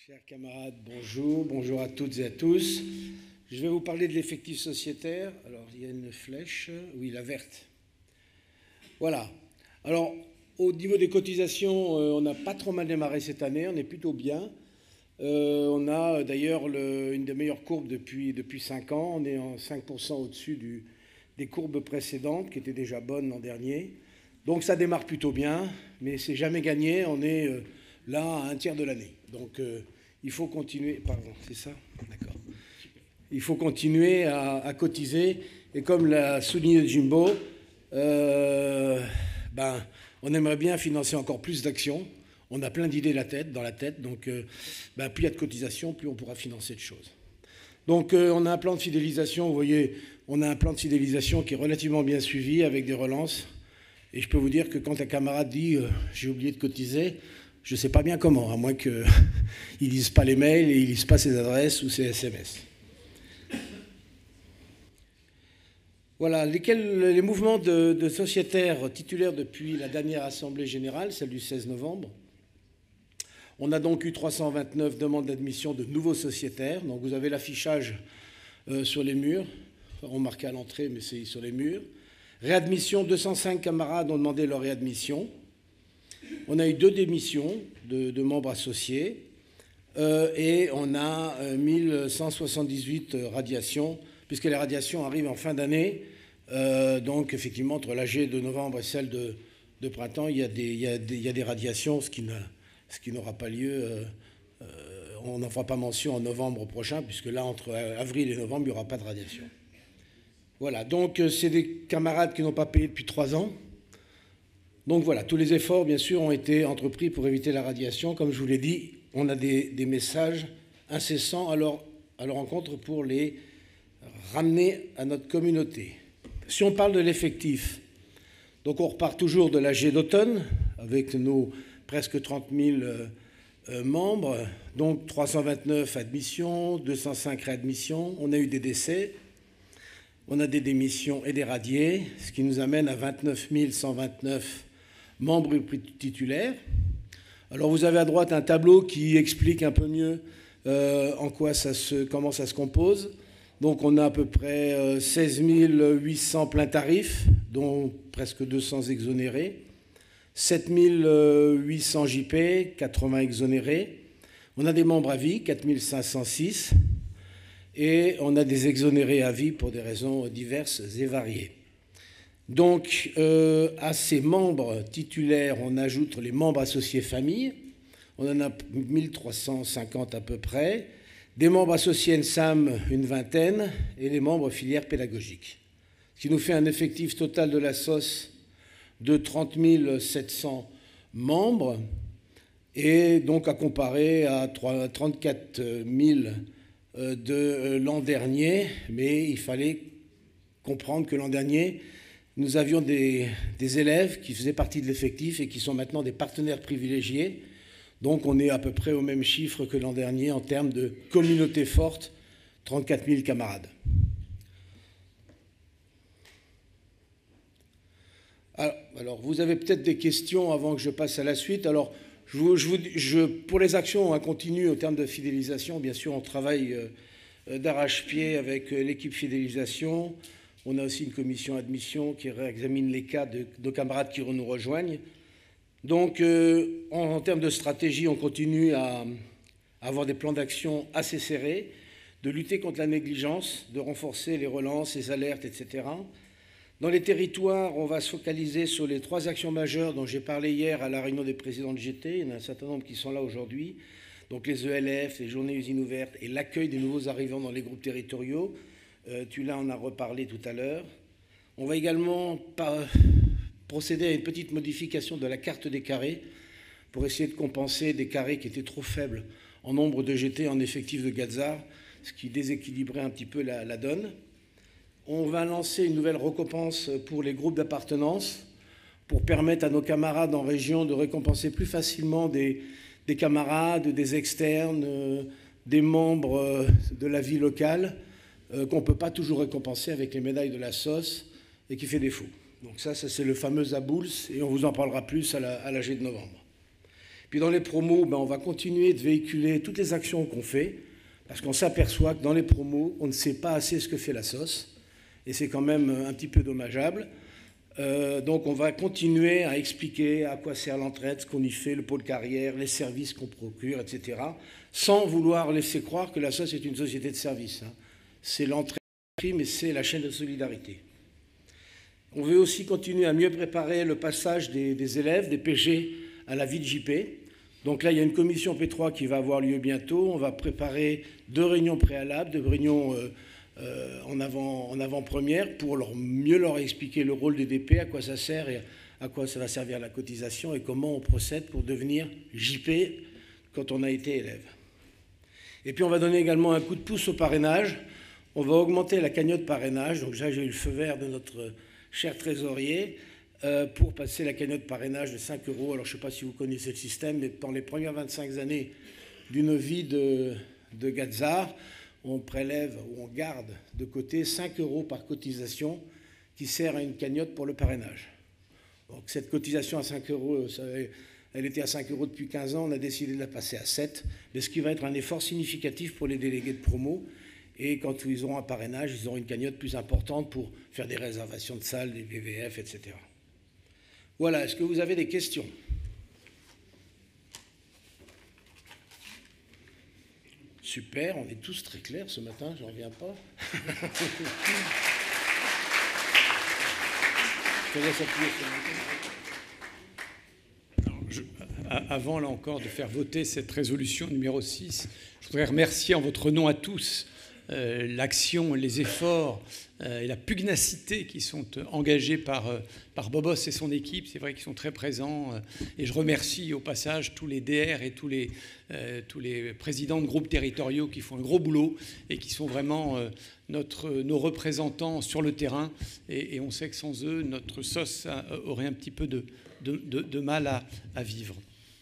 Chers camarades, bonjour, bonjour à toutes et à tous. Je vais vous parler de l'effectif sociétaire. Alors, il y a une flèche, oui, la verte. Voilà. Alors, au niveau des cotisations, on n'a pas trop mal démarré cette année, on est plutôt bien. On a d'ailleurs une des meilleures courbes depuis 5 ans. On est en 5% au-dessus des courbes précédentes, qui étaient déjà bonnes l'an dernier. Donc ça démarre plutôt bien, mais c'est jamais gagné. On est là à un tiers de l'année. Donc il faut continuer. Pardon, c'est ça ? D'accord. Il faut continuer à cotiser. Et comme l'a souligné Jimbo, on aimerait bien financer encore plus d'actions. On a plein d'idées dans la tête. Donc plus il y a de cotisations, plus on pourra financer de choses. Donc on a un plan de fidélisation. Vous voyez, on a un plan de fidélisation qui est relativement bien suivi avec des relances. Et je peux vous dire que quand un camarade dit j'ai oublié de cotiser, je ne sais pas bien comment, à moins qu'il ne lise pas les mails et il ne lise pas ses adresses ou ses SMS. Voilà, les mouvements de sociétaires titulaires depuis la dernière Assemblée générale, celle du 16 novembre. On a donc eu 329 demandes d'admission de nouveaux sociétaires. Donc vous avez l'affichage sur les murs, remarqué à l'entrée, mais c'est sur les murs. Réadmission, 205 camarades ont demandé leur réadmission. On a eu 2 démissions de membres associés et on a 1178 radiations, puisque les radiations arrivent en fin d'année. Donc effectivement, entre l'AG de novembre et celle de printemps, il y a des radiations, ce qui n'aura pas lieu. On n'en fera pas mention en novembre prochain, puisque là, entre avril et novembre, il n'y aura pas de radiation. Voilà, donc c'est des camarades qui n'ont pas payé depuis 3 ans. Donc voilà, tous les efforts, bien sûr, ont été entrepris pour éviter la radiation. Comme je vous l'ai dit, on a des messages incessants à leur encontre pour les ramener à notre communauté. Si on parle de l'effectif, donc on repart toujours de l'AG d'automne, avec nos presque 30 000 membres, donc 329 admissions, 205 réadmissions. On a eu des décès. On a des démissions et des radiés, ce qui nous amène à 29 129 membres titulaires. Alors vous avez à droite un tableau qui explique un peu mieux comment ça se compose. Donc on a à peu près 16 800 pleins tarifs, dont presque 200 exonérés, 7 800 JP, 80 exonérés. On a des membres à vie, 4 506. Et on a des exonérés à vie pour des raisons diverses et variées. Donc, à ces membres titulaires, on ajoute les membres associés famille. On en a 1350 à peu près. Des membres associés NSAM, une vingtaine. Et les membres filières pédagogiques. Ce qui nous fait un effectif total de la SOS de 30 700 membres. Et donc à comparer à 34 000 de l'an dernier, mais il fallait comprendre que l'an dernier, nous avions des élèves qui faisaient partie de l'effectif et qui sont maintenant des partenaires privilégiés. Donc on est à peu près au même chiffre que l'an dernier en termes de communauté forte, 34 000 camarades. Alors vous avez peut-être des questions avant que je passe à la suite. Alors, pour les actions, on continue au terme de fidélisation. Bien sûr, on travaille d'arrache-pied avec l'équipe fidélisation. On a aussi une commission admission qui réexamine les cas de camarades qui nous rejoignent. Donc, en termes de stratégie, on continue à avoir des plans d'action assez serrés, de lutter contre la négligence, de renforcer les relances, les alertes, etc. Dans les territoires, on va se focaliser sur les 3 actions majeures dont j'ai parlé hier à la réunion des présidents de GT. Il y en a un certain nombre qui sont là aujourd'hui. Donc les ELF, les journées usines ouvertes et l'accueil des nouveaux arrivants dans les groupes territoriaux. Là, on a reparlé tout à l'heure. On va également procéder à une petite modification de la carte des carrés pour essayer de compenser des carrés qui étaient trop faibles en nombre de GT en effectif de Gazar, ce qui déséquilibrait un petit peu la donne. On va lancer une nouvelle récompense pour les groupes d'appartenance pour permettre à nos camarades en région de récompenser plus facilement des camarades, des externes, des membres de la vie locale qu'on ne peut pas toujours récompenser avec les médailles de la SOS et qui fait défaut. Donc ça c'est le fameux ABOULS et on vous en parlera plus à l'AG de novembre. Puis dans les promos, on va continuer de véhiculer toutes les actions qu'on fait, parce qu'on s'aperçoit que dans les promos, on ne sait pas assez ce que fait la SOS, et c'est quand même un petit peu dommageable. Donc on va continuer à expliquer à quoi sert l'entraide, ce qu'on y fait, le pôle carrière, les services qu'on procure, etc., sans vouloir laisser croire que la SOS est une société de services. C'est l'entraide, mais c'est la chaîne de solidarité. On veut aussi continuer à mieux préparer le passage des élèves, des PG, à la vie de JP. Donc là, il y a une commission P3 qui va avoir lieu bientôt. On va préparer 2 réunions préalables, 2 réunions en avant-première pour mieux leur expliquer le rôle des DP, à quoi ça sert et à quoi ça va servir la cotisation et comment on procède pour devenir JP quand on a été élève. Et puis on va donner également un coup de pouce au parrainage. On va augmenter la cagnotte parrainage. Donc là, j'ai eu le feu vert de notre cher trésorier pour passer la cagnotte parrainage de 5 €. Alors je ne sais pas si vous connaissez le système, mais dans les premières 25 années d'une vie de Gazar, on prélève ou on garde de côté 5 € par cotisation qui sert à une cagnotte pour le parrainage. Donc cette cotisation à 5 €, elle était à 5 € depuis 15 ans, on a décidé de la passer à 7, mais ce qui va être un effort significatif pour les délégués de promo. Et quand ils auront un parrainage, ils auront une cagnotte plus importante pour faire des réservations de salles, des VVF, etc. Voilà, est-ce que vous avez des questions ? Super, on est tous très clairs ce matin, j'en reviens pas. Je te laisse appuyer sur le bouton. Avant, là encore, de faire voter cette résolution numéro 6, je voudrais remercier en votre nom à tous l'action, les efforts et la pugnacité qui sont engagés par Bobos et son équipe. C'est vrai qu'ils sont très présents. Et je remercie au passage tous les DR et tous les présidents de groupes territoriaux qui font un gros boulot et qui sont vraiment nos représentants sur le terrain. Et on sait que sans eux, notre SOS aurait un petit peu de mal à vivre.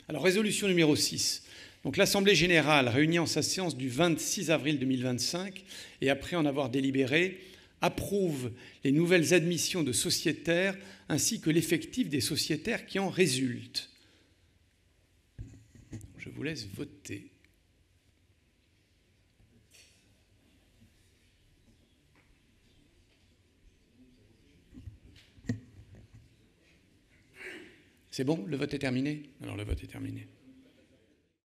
Alors, résolution numéro 6. Donc l'Assemblée générale, réunie en sa séance du 26 avril 2025, et après en avoir délibéré, approuve les nouvelles admissions de sociétaires ainsi que l'effectif des sociétaires qui en résultent. Je vous laisse voter. C'est bon, le vote est terminé? Alors le vote est terminé.